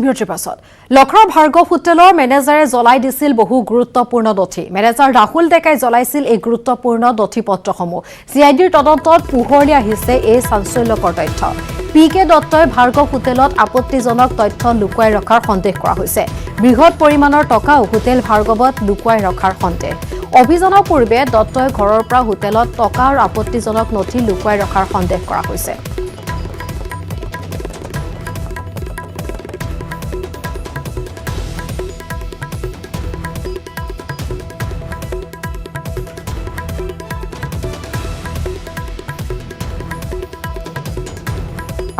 বিৰতিৰ পাছত লখৰাৰ ভাৰ্গৱ হোটেলৰ মেনেজাৰে জ্বলাই দিছিল বহু গুৰুত্বপূৰ্ণ নথি মেনেজাৰ ৰাহুল ডেকাই জ্বলাইছিল এই গুৰুত্বপূৰ্ণ নথিপত্ৰসমূহ সিআইডিৰ তদন্তত পোহৰলৈ আহিছে এই চাঞ্চল্যকৰ তথ্য পিকে দত্তই ভাৰ্গৱ হোটেলত আপত্তিজনক তথ্য লুকুৱাই ৰখাৰ সন্দেহ কৰা হৈছে বৃহৎ পৰিমাণৰ টকা হোটেল ভাৰ্গৱত লুকুৱাই ৰখাৰ সন্দেহ অভিযানৰ পূৰ্বে দত্তই ঘৰৰ পৰা হোটেলত টকা আৰু আপত্তিজনক নথি লুকুৱাই ৰখাৰ সন্দেহ কৰা হৈছে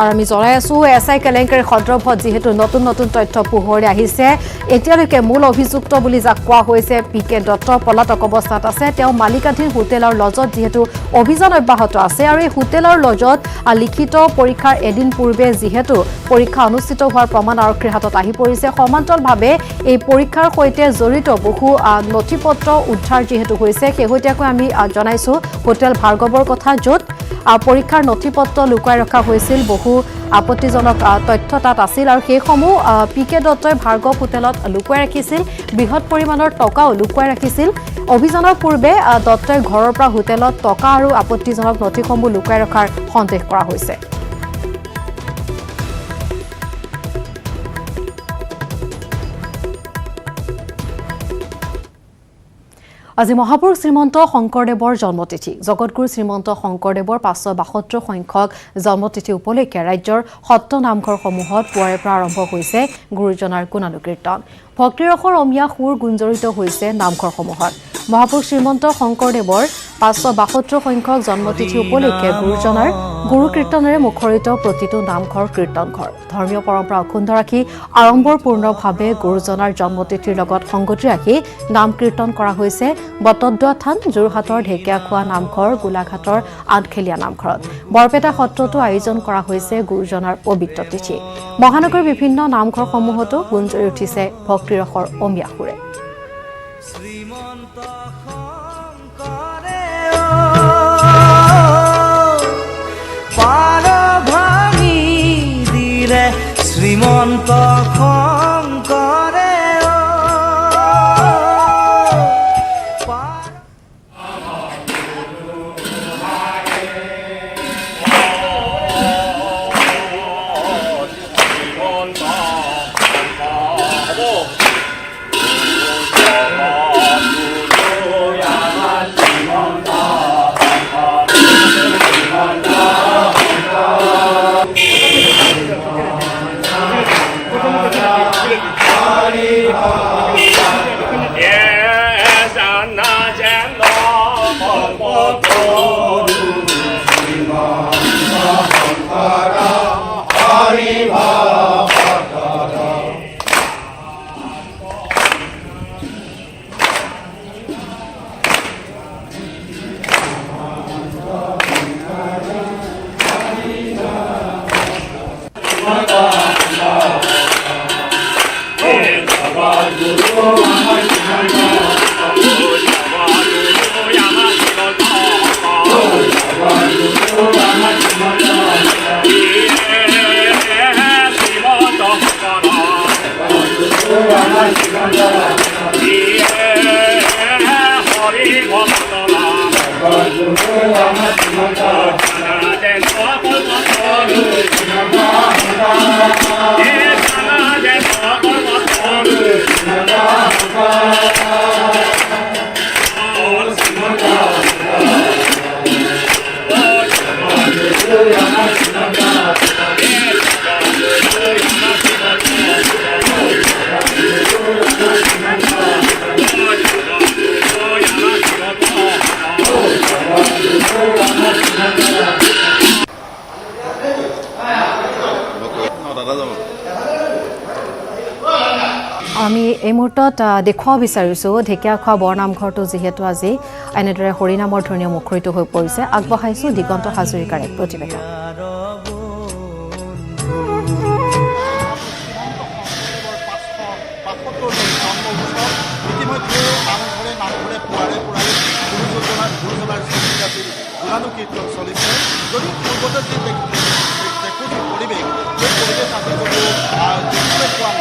আৰু আমি জনাই আছো এসআই কেলেংকাৰী সন্দৰ্ভত যেহেতু নতুন নতুন তথ্য পোহৰলৈ আহিছে এতিয়ালৈকে মূল অভিযুক্ত বুলি যাক কোৱা হৈছে পিকে দত্ত পলাতক অৱস্থাত আছে তেওঁ মালিকাধীন হোটেল আৰু লজত যেহেতু অভিযান অব্যাহত আছে আৰু এই হোটেল আৰু লজত লিখিত পৰীক্ষাৰ এদিন পূৰ্বে যেহেতু পৰীক্ষা অনুষ্ঠিত হোৱাৰ প্ৰমাণ আৰক্ষীৰ হাতত আহি পৰিছে সমান্তৰালভাৱে এই পৰীক্ষাৰ সৈতে জড়িত বহু নথিপত্ৰ উদ্ধাৰ যেহেতু হৈছে শেহতীয়াকৈ আমি জনাইছো হোটেল ভাৰ্গৱৰ কথা য'ত পৰীক্ষাৰ নথিপত্ৰ লুকুৱাই ৰখা হৈছিল বহু আপত্তিজনক তথ্য তাত আছিল আৰু সেইসমূহ পিকে দত্তই ভাৰ্গৱ হোটেলত লুকুৱাই ৰাখিছিল বৃহৎ পৰিমাণৰ টকাও লুকুৱাই ৰাখিছিল অভিযানৰ পূৰ্বে দত্তই ঘৰৰ পৰা হোটেলত টকা আৰু আপত্তিজনক নথিসমূহ লুকুৱাই ৰখাৰ সন্দেহ কৰা হৈছে আজি মহাপুৰুষ শ্ৰীমন্ত শংকৰদেৱৰ জন্মতিথি জগতগুৰু শ্ৰীমন্ত শংকৰদেৱৰ 572 সংখ্যক জন্মতিথি উপলক্ষে ৰাজ্যৰ সত্ৰ নামঘৰসমূহত পুৱাৰে পৰা আৰম্ভ হৈছে গুৰুজনাৰ গুণানুকীৰ্তন ভক্তিৰসৰ অমিয়া সুৰ গুঞ্জৰিত হৈছে নামঘৰসমূহত মহাপুৰুষ শ্ৰীমন্ত শংকৰদেৱৰ 572 সংখ্যক জন্মতিথি উপলক্ষে গুৰুজনাৰ গুৰুকীৰ্তনেৰে মুখৰিত প্ৰতিটো নামঘৰ কীৰ্তনঘৰ ধৰ্মীয় পৰম্পৰা অক্ষুণ্ণ ৰাখি আড়ম্বৰপূৰ্ণভাৱে গুৰুজনাৰ জন্মতিথিৰ লগত সংগতি ৰাখি নাম কীৰ্তন কৰা হৈছে বটদ্দোৱা থান যোৰহাটৰ ঢেকীয়াখোৱা নামঘৰ গোলাঘাটৰ আঠখেলীয়া নামঘৰত বৰপেটা সত্ৰতো আয়োজন কৰা হৈছে গুৰুজনাৰ পবিত্ৰ তিথি মহানগৰৰ বিভিন্ন নামঘৰসমূহতো গুঞ্জৰি উঠিছে ভক্তিৰসৰ অমিয়া সুৰে শ্ৰীমন্ত শংকৰে আমি এই মুহূৰ্তত দেখুৱাব বিচাৰিছোঁ ঢেকীয়াখোৱা বৰনামঘৰটো যিহেতু আজি এনেদৰে হৰিনামৰ ধ্বনিৰে মুখৰিত হৈ পৰিছে আগবঢ়াইছোঁ দিগন্ত হাজৰিকাৰ এক প্ৰতিবেদন গুণানুকীৰ্তন চলিছে যদি পূৰ্বতে যি দেখোঁ পৰিৱেশ সেই পৰিৱেশ আজি যদিও দেখিবলৈ পোৱা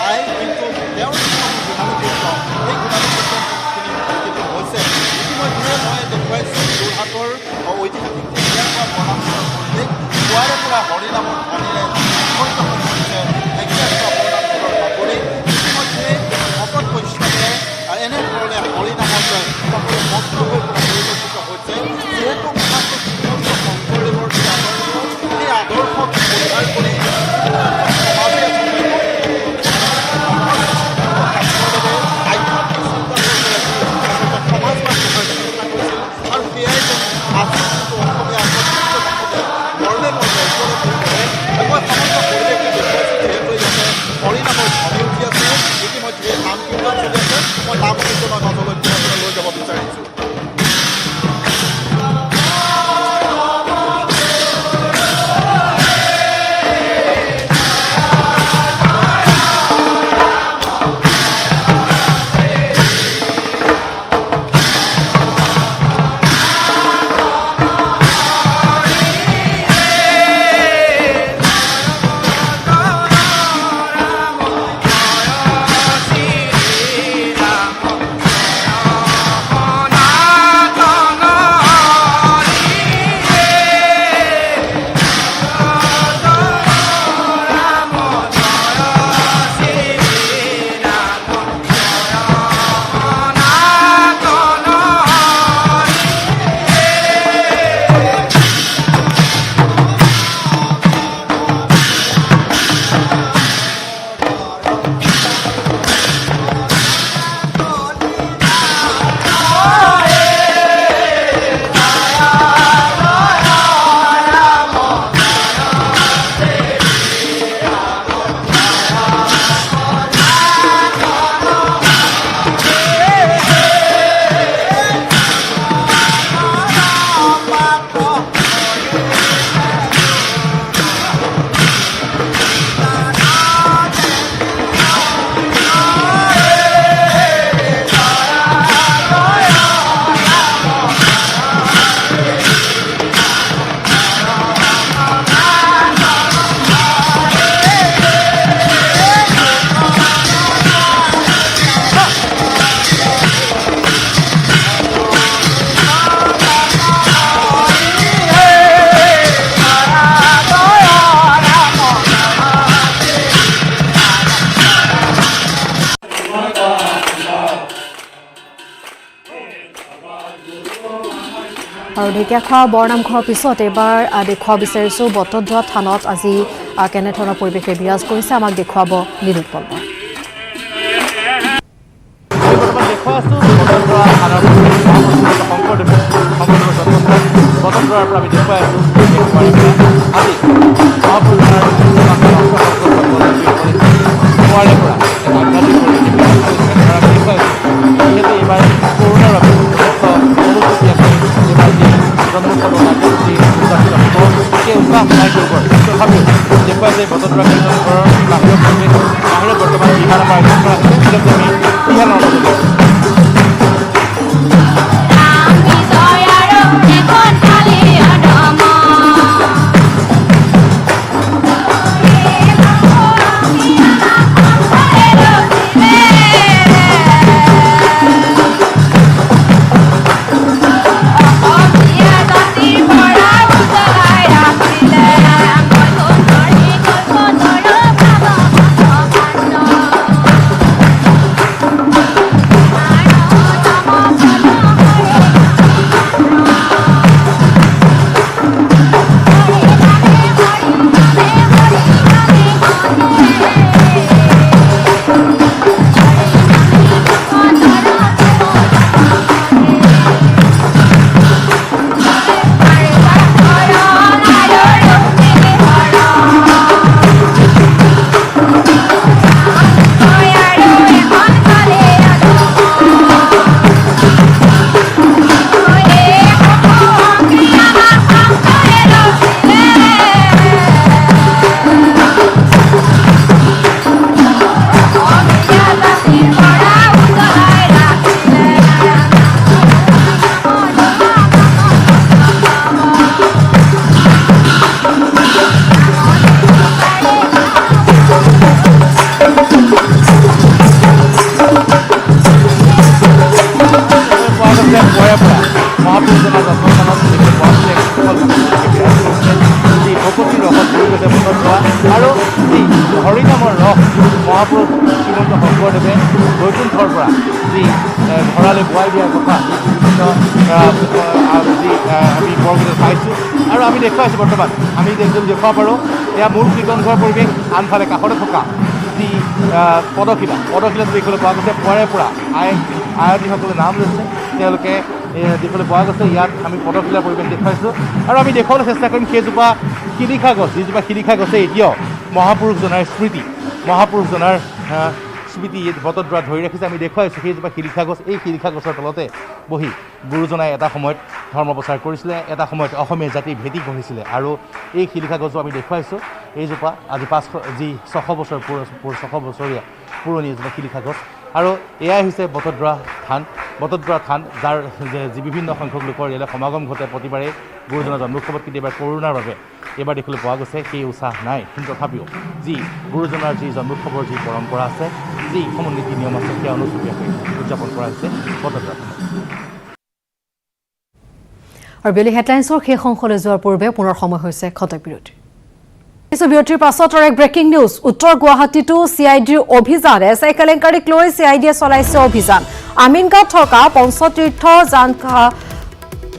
আৰু ঢেকীয়াখোৱা বৰনামঘৰৰ পিছত এবাৰ দেখুৱাব বিচাৰিছোঁ বটদ্ৰৱা থানত আজি কেনেধৰণৰ পৰিৱেশে বিৰাজ কৰিছে আমাক দেখুৱাব নিৰুপ পল্লৱে দেখুৱাই আছোঁ বটদ্ৰৱা থানাৰ শংকৰদেৱ বটদ্ৰৱাৰ পৰা আমি দেখুৱাই আছোঁ আজি মহাপুৰুষৰ পুৱাৰে পৰা এটা আধ্যাত্মিক পৰিৱেশ দেখুৱাই আছোঁ যিহেতু এইবাৰ কৰোণাৰ বাবে অনুভূতীয়াকৈ এইবাৰ যি জন্মোৎসৱ কাৰ্যসূচী উদযাপিত হ'ব সেই উৎসাহ সহায় কৰিব তথাপিও দেখুৱাই যে বটদ্ৰৱা কীৰ্তনঘৰৰ বাহিৰৰ পৰিৱেশ বাহিৰত বৰ্তমান বিহাৰ আমাৰ আয়োজন কৰা হৈছে যিহেতু আমি বিহাৰ নল'বলৈ আৰু যি হৰিনামৰ ৰস মহাপুৰুষ শ্ৰীমন্ত শংকৰদেৱে বৈকুণ্ঠৰ পৰা যি ঘৰলৈ বোৱাই দিয়াৰ কথা যি আমি বৰগীতত পাইছোঁ আৰু আমি দেখুৱাইছোঁ বৰ্তমান আমি দেখুৱাব পাৰোঁ এয়া মূল কীৰ্তনঘৰ পৰিৱেশ আনফালে কাষতে থকা যি পদশিলা দেখিবলৈ পোৱা গৈছে পুৱাৰে পৰা আয়তীসকলে নাম লৈছে তেওঁলোকে দেখিবলৈ পোৱা গৈছে ইয়াত আমি পদশিলাৰ পৰিৱেশ দেখুৱাইছোঁ আৰু আমি দেখুৱাবলৈ চেষ্টা কৰিম সেইজোপা শিলিখা গছ যিজোপা শিলিখা গছে এতিয়াও মহাপুৰুষজনাৰ স্মৃতি বটদ্ৰৱা ধৰি ৰাখিছে আমি দেখুৱাইছোঁ সেইজোপা শিলিখা গছ এই শিলিখা গছৰ তলতে বহি গুৰুজনাই এটা সময়ত ধৰ্ম প্ৰচাৰ কৰিছিলে এটা সময়ত অসমীয়া জাতিৰ ভেটি গঢ়িছিলে আৰু এই শিলিখা গছো আমি দেখুৱাইছোঁ এইজোপা আজি 600 বছৰীয়া পুৰণি এজোপা শিলিখা গছ আৰু এয়াই হৈছে বটদ্ৰৱা থান যাৰ যি বিভিন্ন সংখ্যক লোকৰ ইয়ালৈ সমাগম ঘটে প্ৰতিবাৰে গুৰুজনাৰ জন্মোৎসৱত কিন্তু এইবাৰ কৰোণাৰ বাবে এইবাৰ দেখিবলৈ পোৱা গৈছে সেই উৎসাহ নাই কিন্তু তথাপিও যি গুৰুজনাৰ যি জন্মোৎসৱৰ যি পৰম্পৰা আছে যি সমূহ নীতি নিয়ম আছে সেই অনুসূচীয়াকৈ উদযাপন কৰা হৈছে বটদ্ৰৱা থানত আৰু বেলি হেডলাইন্সৰ শেষ অংশলৈ যোৱাৰ পূৰ্বে পুনৰ সময় হৈছে খন্তেক বিৰতি বিৰতিৰ পাছত এক ব্ৰেকিং নিউজ উত্তৰ গুৱাহাটীতো চিআইডিৰ অভিযান এছআই কেলেংকাৰীক লৈ চিআইডিয়ে চলাইছে অভিযান আমিনগাঁৱত থকা পঞ্চতীৰ্থ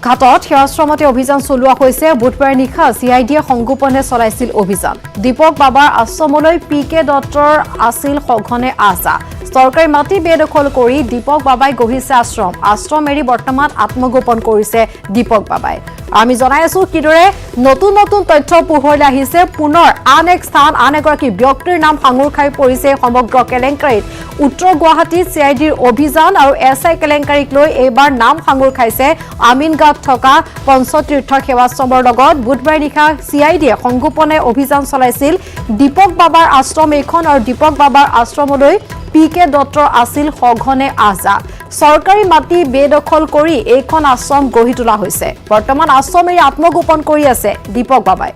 ঘাটত সেৱাশ্ৰমতে অভিযান চলোৱা হৈছে বুধবাৰে নিশা চিআইডিয়ে সংগোপনে চলাইছিল অভিযান দীপক বাবাৰ আশ্ৰমলৈ পিকে দত্তৰ আছিল সঘনে আহা চৰকাৰী মাটি বেদখল কৰি দীপক বাবাই গঢ়িছে আশ্ৰম এৰি বৰ্তমান আত্মগোপন কৰিছে দীপক বাবাই আমি জনাই আছো কিদৰে নতুন তথ্য পোহৰলৈ আহিছে পুনৰ আন এক স্থান আন এগৰাকী ব্যক্তিৰ নাম সাঙুৰ খাই পৰিছে সমগ্ৰ কেলেংকাৰীত উত্তৰ গুৱাহাটীত চিআইডিৰ অভিযান আৰু এছআই কেলেংকাৰীক লৈ এইবাৰ নাম সাঙুৰ খাইছে আমিনগাঁৱত থকা পঞ্চতীৰ্থ সেৱাশ্ৰমৰ লগত বুধবাৰে নিশা চিআইডিয়ে সংগোপনে অভিযান চলাইছিল দীপক বাবাৰ আশ্ৰম এইখন আৰু দীপক বাবাৰ আশ্ৰমলৈ পিকে দত্তৰ আছিল সঘনে আহা চৰকাৰী মাটি বেদখল কৰি এইখন আশ্ৰম গঢ়ি তোলা হৈছে বৰ্তমান আশ্ৰম এৰি আত্মগোপন কৰি আছে দীপক বাবাই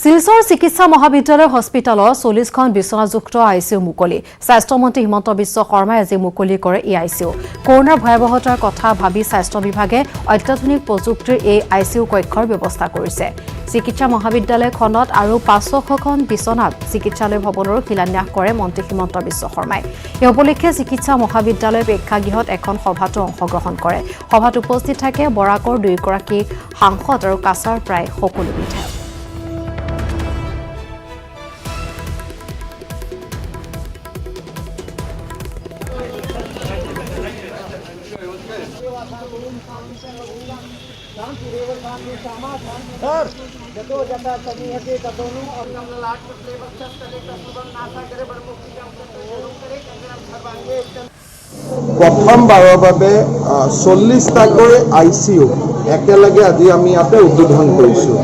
শিলচৰ চিকিৎসা মহাবিদ্যালয় হস্পিটেলৰ 40খন বিচনাযুক্ত আইচিইউ মুকলি স্বাস্থ্যমন্ত্ৰী হিমন্ত বিশ্ব শৰ্মাই আজি মুকলি কৰে এই আইচিইউ কৰোনাৰ ভয়াৱহতাৰ কথা ভাবি স্বাস্থ্য বিভাগে অত্যাধুনিক প্ৰযুক্তিৰ এই আইচিইউ কক্ষৰ ব্যৱস্থা কৰিছে চিকিৎসা মহাবিদ্যালয়খনত আৰু 500খন বিচনাত চিকিৎসালয় ভৱনৰ শিলান্যাস কৰে মন্ত্ৰী হিমন্ত বিশ্ব শৰ্মাই এই উপলক্ষে চিকিৎসা মহাবিদ্যালয় প্ৰেক্ষাগৃহত এখন সভাতো অংশগ্ৰহণ কৰে সভাত উপস্থিত থাকে বৰাকৰ দুইগৰাকী সাংসদ আৰু কাছাৰ প্ৰায় সকলো বিধায়ক প্ৰথমবাৰৰ বাবে 40টাকৈ আইচিইউ একেলগে আজি আমি ইয়াতে উদ্বোধন কৰিছোঁ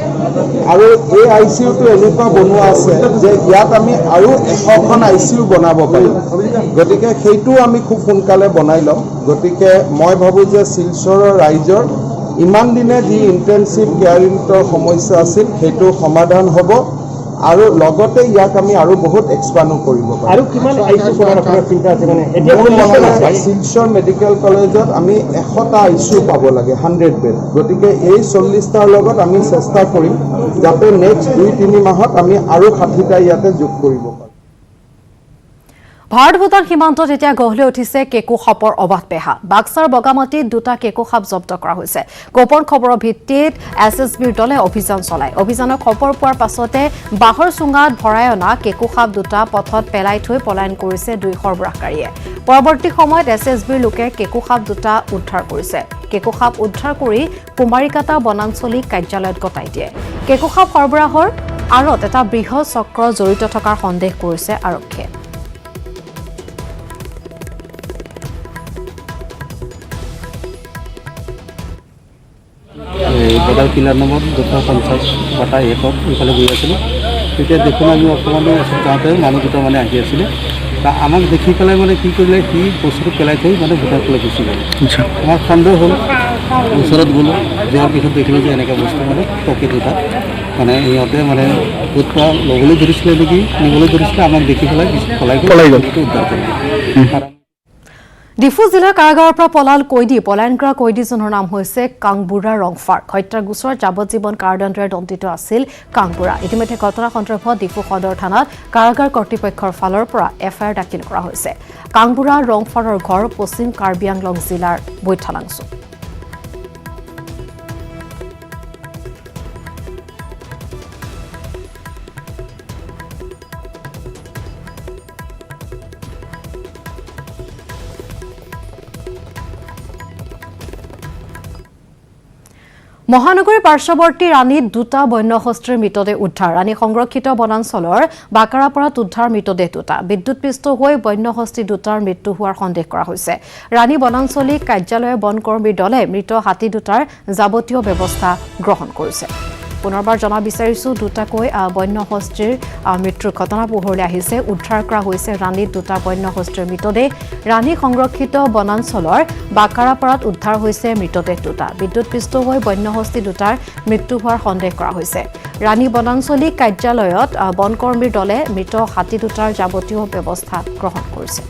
আৰু এই আইচিইউটো এনেকুৱা বনোৱা আছে যে ইয়াত আমি আৰু 100খন আইচিইউ বনাব পাৰিম গতিকে সেইটো আমি খুব সোনকালে বনাই ল'ম গতিকে মই ভাবোঁ যে শিলচৰৰ ৰাইজৰ ইমান দিনে যি ইণ্টেনচিভ কেয়াৰ ইউনিটৰ সমস্যা আছিল সেইটো সমাধান হ'ব আৰু লগতে ইয়াক আমি আৰু বহুত এক্সপাণ্ডো কৰিব পাৰিম আৰু কিমান আইচিইউ কৰাৰ চিন্তা আছে মানে এতিয়া শিলচৰ মেডিকেল কলেজত আমি 100টা আইচিইউ পাব লাগে 100 বেড গতিকে এই 40টাৰ লগত আমি চেষ্টা কৰিম যাতে নেক্সট 2-3 মাহত আমি আৰু 60টা ইয়াতে যোগ কৰিব পাৰোঁ ভাৰত ভূটান সীমান্তত এতিয়া গঢ়লৈ উঠিছে কেকু সাপৰ অবাধ পেহা বাক্সাৰ বগামাটিত দুটা কেকু সাপ জব্দ কৰা হৈছে গোপন খবৰৰ ভিত্তিত এছএছবিৰ দলে অভিযান চলায় অভিযানৰ খবৰ পোৱাৰ পাছতে বাহৰ চুঙাত ভৰাই অনা কেকু সাপ দুটা পথত পেলাই থৈ পলায়ন কৰিছে দুই সৰবৰাহকাৰীয়ে পৰৱৰ্তী সময়ত এছএছবিৰ লোকে কেকু সাপ দুটা উদ্ধাৰ কৰিছে কেকু সাপ উদ্ধাৰ কৰি কুমাৰিকাটা বনাঞ্চলিক কাৰ্যালয়ত গতাই দিয়ে কেকু সাপ সৰবৰাহৰ আঁৰত এটা বৃহৎ চক্ৰ জড়িত থকাৰ সন্দেহ কৰিছে আৰক্ষীয়ে বৰ্ডাৰ কিলাৰ নম্বৰ 250 বটা একত এইফালে গৈ আছিলোঁ তেতিয়া দেখোন আমি অকণমান যাওঁতে মানুহ দুটা মানে আহি আছিলে আমাক দেখি পেলাই মানে কি কৰিলে সি বস্তুটো পেলাই থৈ মানে ভূটান ফালে গুচি গ'ল আমাৰ সন্দেহ হ'ল ওচৰত গ'লোঁ যোৱাৰ পিছত দেখিলোঁ যে এনেকৈ বস্তু মানে পকেট দুটা মানে সিহঁতে মানে ক'ত পৰা ল'বলৈ ধৰিছিলে নেকি নিবলৈ ধৰিছিলে আমাক দেখি পেলাই পলাই গ'ল উদ্ধাৰ কৰিলে ডিফু জিলাৰ কাৰাগাৰৰ পৰা পলায়ন কৰা কয়দীজনৰ নাম হৈছে কাংবুৰা ৰংফাৰ হত্যাৰ গোচৰত যাৱজ্জীৱন কাৰাদণ্ডেৰে দণ্ডিত আছিল কাংবুৰা ইতিমধ্যে ঘটনা সন্দৰ্ভত ডিফু সদৰ থানাত কাৰাগাৰ কৰ্তৃপক্ষৰ ফালৰ পৰা এফআইআৰ দাখিল কৰা হৈছে কাংবুৰা ৰংফাৰৰ ঘৰ পশ্চিম কাৰ্বি আংলং জিলাৰ বৈঠালাংছু মহানগৰীৰ পাৰ্শ্বৱৰ্তী ৰাণীত দুটা বন্যহস্তীৰ মৃতদেহ উদ্ধাৰ ৰাণী সংৰক্ষিত বনাঞ্চলৰ বাকাৰাপাৰাত উদ্ধাৰ মৃতদেহ দুটা বিদ্যুৎপৃষ্ট হৈ বন্যহস্তী দুটাৰ মৃত্যু হোৱাৰ সন্দেহ কৰা হৈছে ৰাণী বনাঞ্চলিক কাৰ্যালয়ৰ বনকৰ্মীৰ দলে মৃত হাতী দুটাৰ যাৱতীয় ব্যৱস্থা গ্ৰহণ কৰিছে পুনৰবাৰ জনা বিচাৰিছো দুটাকৈ বন্যহস্তীৰ মৃত্যুৰ ঘটনা পোহৰলৈ আহিছে উদ্ধাৰ কৰা হৈছে ৰাণীত দুটা বন্যহস্তীৰ মৃতদেহ ৰাণী সংৰক্ষিত বনাঞ্চলৰ বাকাৰাপাৰাত উদ্ধাৰ হৈছে মৃতদেহ দুটা বিদ্যুৎপৃষ্ট হৈ বন্যহস্তী দুটাৰ মৃত্যু হোৱাৰ সন্দেহ কৰা হৈছে ৰাণী বনাঞ্চলিক কাৰ্যালয়ত বনকৰ্মীৰ দলে মৃত হাতী দুটাৰ যাৱতীয় ব্যৱস্থা গ্ৰহণ কৰিছে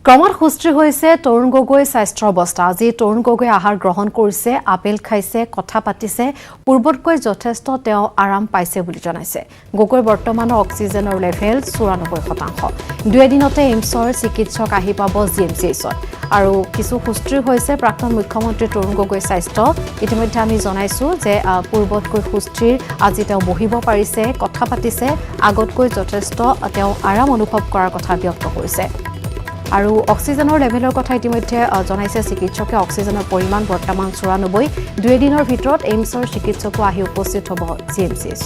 ক্ৰমত সুস্থিৰ হৈছে তৰুণ গগৈ স্বাস্থ্যৰ অৱস্থা আজি তৰুণ গগৈ আহাৰ গ্ৰহণ কৰিছে আপেল খাইছে কথা পাতিছে পূৰ্বতকৈ যথেষ্ট তেওঁ আৰাম পাইছে বুলি জনাইছে গগৈৰ বৰ্তমানৰ অক্সিজেনৰ লেভেল 94% দুই দিনতে এইমছৰ চিকিৎসক আহি পাব জিএমচিএইচত আৰু কিছু সুস্থিৰ হৈছে প্ৰাক্তন মুখ্যমন্ত্ৰী তৰুণ গগৈ স্বাস্থ্য ইতিমধ্যে আমি জনাইছো যে পূৰ্বতকৈ সুস্থিৰ আজি তেওঁ বহিব পাৰিছে কথা পাতিছে আগতকৈ যথেষ্ট তেওঁ আৰাম অনুভৱ কৰাৰ কথা ব্যক্ত কৰিছে আৰু অক্সিজেনৰ লেভেলৰ কথা ইতিমধ্যে জনাইছে চিকিৎসকে অক্সিজেনৰ পৰিমাণ বৰ্তমান 94 দুই দিনৰ ভিতৰত এইমছৰ চিকিৎসকো আহি উপস্থিত হ'ব জিএমচিএইচ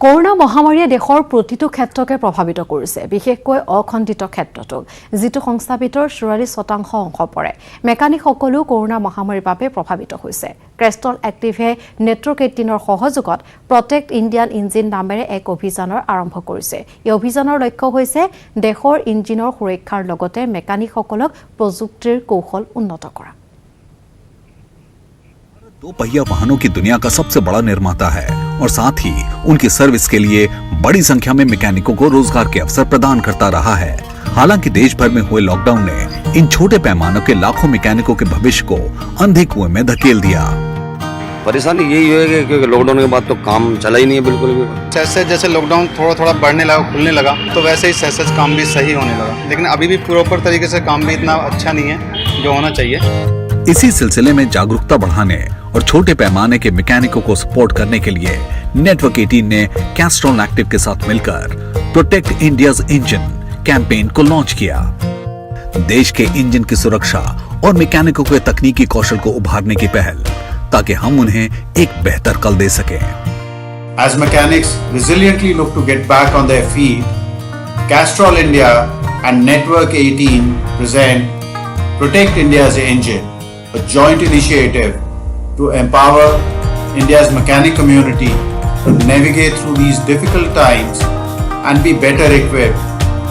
কৰোনা মহামাৰীয়ে দেশৰ প্ৰতিটো ক্ষেত্ৰকে প্ৰভাৱিত কৰিছে, বিশেষকৈ অখণ্ডিত ক্ষেত্ৰটোক, যিটো সংস্থাপিতৰ 44% অংশ পৰে। মেকানিকসকলো কৰোনা মহামাৰীৰ বাবে প্ৰভাৱিত হৈছে। ক্ৰেষ্টল এক্টিভে নেটৱৰ্ক 18ৰ সহযোগত প্ৰটেক্ট ইণ্ডিয়ান ইঞ্জিন নামেৰে এক অভিযানৰ আৰম্ভ কৰিছে। এই অভিযানৰ লক্ষ্য হৈছে দেশৰ ইঞ্জিনৰ সুৰক্ষাৰ লগতে মেকানিকসকলক প্ৰযুক্তিৰ কৌশল উন্নত কৰা। दो पहिया वाहनों की दुनिया का सबसे बड़ा निर्माता है और साथ ही उनकी सर्विस के लिए बड़ी संख्या में मैकेनिकों को रोजगार के अवसर प्रदान करता रहा है। हालांकि देश भर में हुए लॉकडाउन ने इन छोटे पैमानों के लाखों मैकेनिकों के भविष्य को अंधे कुएं में धकेल दिया। परेशानी यही है कि लॉकडाउन के बाद तो काम चला ही नहीं है बिल्कुल भी। जैसे जैसे लॉकडाउन थोड़ा थोड़ा बढ़ने लगा, खुलने लगा, तो वैसे ही सहज काम भी सही होने लगा, लेकिन अभी भी प्रॉपर तरीके से काम भी इतना अच्छा नहीं है जो होना चाहिए। इसी सिलसिले में जागरूकता बढ़ाने और छोटे पैमाने के मैकेनिकों को सपोर्ट करने के लिए नेटवर्क 18 ने कैस्ट्रॉल एक्टिव के साथ मिलकर प्रोटेक्ट इंडियाज इंजन कैंपेन को लॉन्च किया। देश के इंजन की सुरक्षा और मैकेनिकों के तकनीकी कौशल को उभारने की पहल, ताकि हम उन्हें एक बेहतर कल दे सकें। As mechanics resiliently look to get back on their feet, Castrol India and Network 18 present Protect India's Engine, a joint initiative to empower India's mechanic community to navigate through these difficult times and be better equipped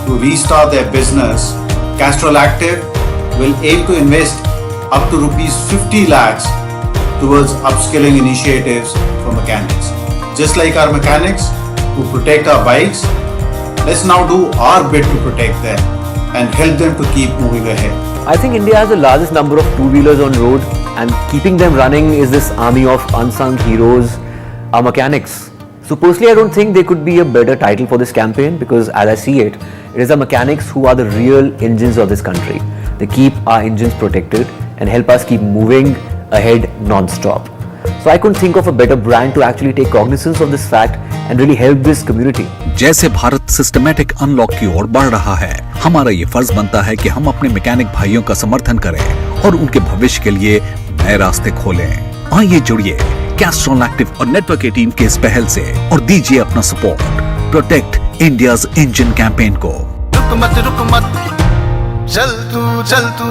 to restart their business. Castrol Active will aim to invest up to rupees 50 lakhs towards upskilling initiatives for mechanics. Just like our mechanics who protect our bikes, let's now do our bit to protect them and help them to keep moving ahead. I think India has the largest number of two-wheelers on road, and keeping them running is this army of unsung heroes, our mechanics. So personally, I don't think there could be a better title for this campaign, because as I see it, it is the mechanics who are the real engines of this country. They keep our engines protected and help us keep moving ahead non-stop. So I couldn't think of a better brand to actually take cognizance of this fact and really help this community. जैसे Bharat systematic unlock की ओर बढ़ रहा है, हमारा ये फर्ज बनता है कि हम अपने मैकेनिक भाइयों का समर्थन करें और उनके भविष्य के लिए नए रास्ते खोलें। आइए जुड़िए कैस्ट्रॉल एक्टिव और नेटवर्क 18 के इस पहल से और दीजिए अपना support protect India's engine campaign को। रुक मत चल तू।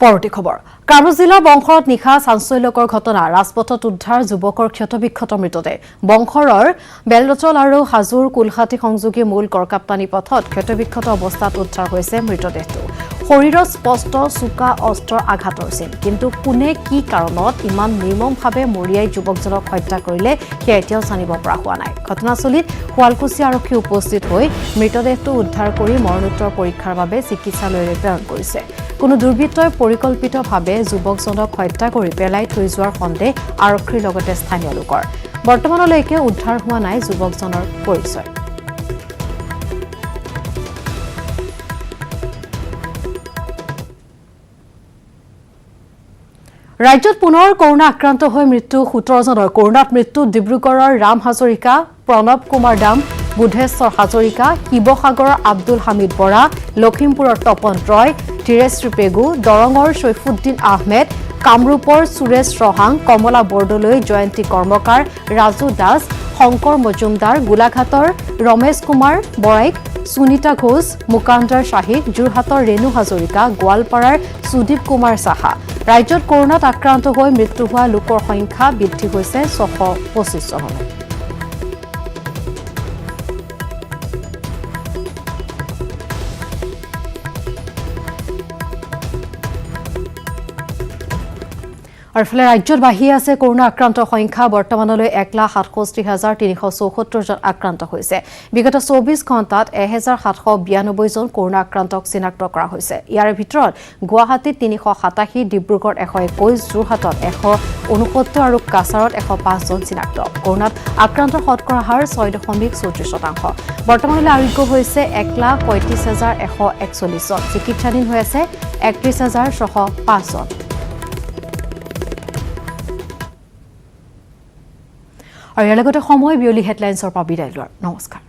পৰৱৰ্তী খবৰ, কামৰূপ জিলাৰ বংশৰত নিশা চাঞ্চল্যকৰ ঘটনা, ৰাজপথত উদ্ধাৰ যুৱকৰ ক্ষতবিক্ষত মৃতদেহ। বংশৰৰ বেলৰচল আৰু হাজোৰ কুলহাটী সংযোগী মূল কৰকাপ্তানী পথত ক্ষতবিক্ষত অৱস্থাত উদ্ধাৰ হৈছে মৃতদেহটো। শৰীৰত স্পষ্ট চোকা অস্ত্ৰৰ আঘাতৰ চিন, কিন্তু কোনে কি কাৰণত ইমান নিৰ্মমভাৱে মৰিয়াই যুৱকজনক হত্যা কৰিলে সেয়া এতিয়াও জানিব পৰা হোৱা নাই। ঘটনাস্থলীত শুৱালকুছি আৰক্ষী উপস্থিত হৈ মৃতদেহটো উদ্ধাৰ কৰি মৰণোত্তৰ পৰীক্ষাৰ বাবে চিকিৎসালয়লৈ প্ৰেৰণ কৰিছে। কোনো দুৰ্বৃত্তই পৰিকল্পিতভাৱে যুৱকজনক হত্যা কৰি পেলাই থৈ যোৱাৰ সন্দেহ আৰক্ষীৰ লগতে স্থানীয় লোকৰ। বৰ্তমানলৈকে উদ্ধাৰ হোৱা নাই যুৱকজনৰ পৰিচয়। ৰাজ্যত পুনৰ কৰোনা আক্ৰান্ত হৈ মৃত্যু 17 জনৰ। কৰোনাত মৃত্যু ডিব্ৰুগড়ৰ ৰাম হাজৰিকা, প্ৰণৱ কুমাৰ দাম, বুধেশ্বৰ হাজৰিকা, শিৱসাগৰৰ আব্দুল হামিদ বৰা, লখিমপুৰৰ তপন ৰয়, ধীৰেশ্ৰী পেগু, দৰঙৰ চৈফুদ্দিন আহমেদ, কামৰূপৰ সুৰেশ ৰহাং, কমলা বৰদলৈ, জয়ন্তী কৰ্মকাৰ, ৰাজু দাস, শংকৰ মজুমদাৰ, গোলাঘাটৰ ৰমেশ কুমাৰ বৰাইক, সুনীতা ঘোষ, মুকান্দাৰ শ্বাহিক, যোৰহাটৰ ৰেণু হাজৰিকা, গোৱালপাৰাৰ সুদীপ কুমাৰ সাহা। ৰাজ্যত কৰোনাত আক্ৰান্ত হৈ মৃত্যু হোৱা লোকৰ সংখ্যা বৃদ্ধি হৈছে 625 জনলৈ। আৰু ইফালে ৰাজ্যত বাঢ়ি আছে কৰোনা আক্ৰান্তৰ সংখ্যা। বৰ্তমানলৈ 1,67,374 জন আক্ৰান্ত হৈছে। বিগত 24 ঘণ্টাত 1,792 জন কৰোনা আক্ৰান্তক চিনাক্ত কৰা হৈছে। ইয়াৰ ভিতৰত গুৱাহাটীত 387, ডিব্ৰুগড়ত 121, যোৰহাটত 169 আৰু কাছাৰত 105 জন চিনাক্ত। কৰোনাত আক্ৰান্তৰ শতকৰা হাৰ 6.34%। বৰ্তমানলৈ আৰোগ্য হৈছে 1,35,141 জন। চিকিৎসাধীন হৈ আছে 31,605 জন। আৰু ইয়াৰ লগতে সময় বিয়লি হেডলাইন্সৰ পৰা বিদায় লোৱাৰ। নমস্কাৰ।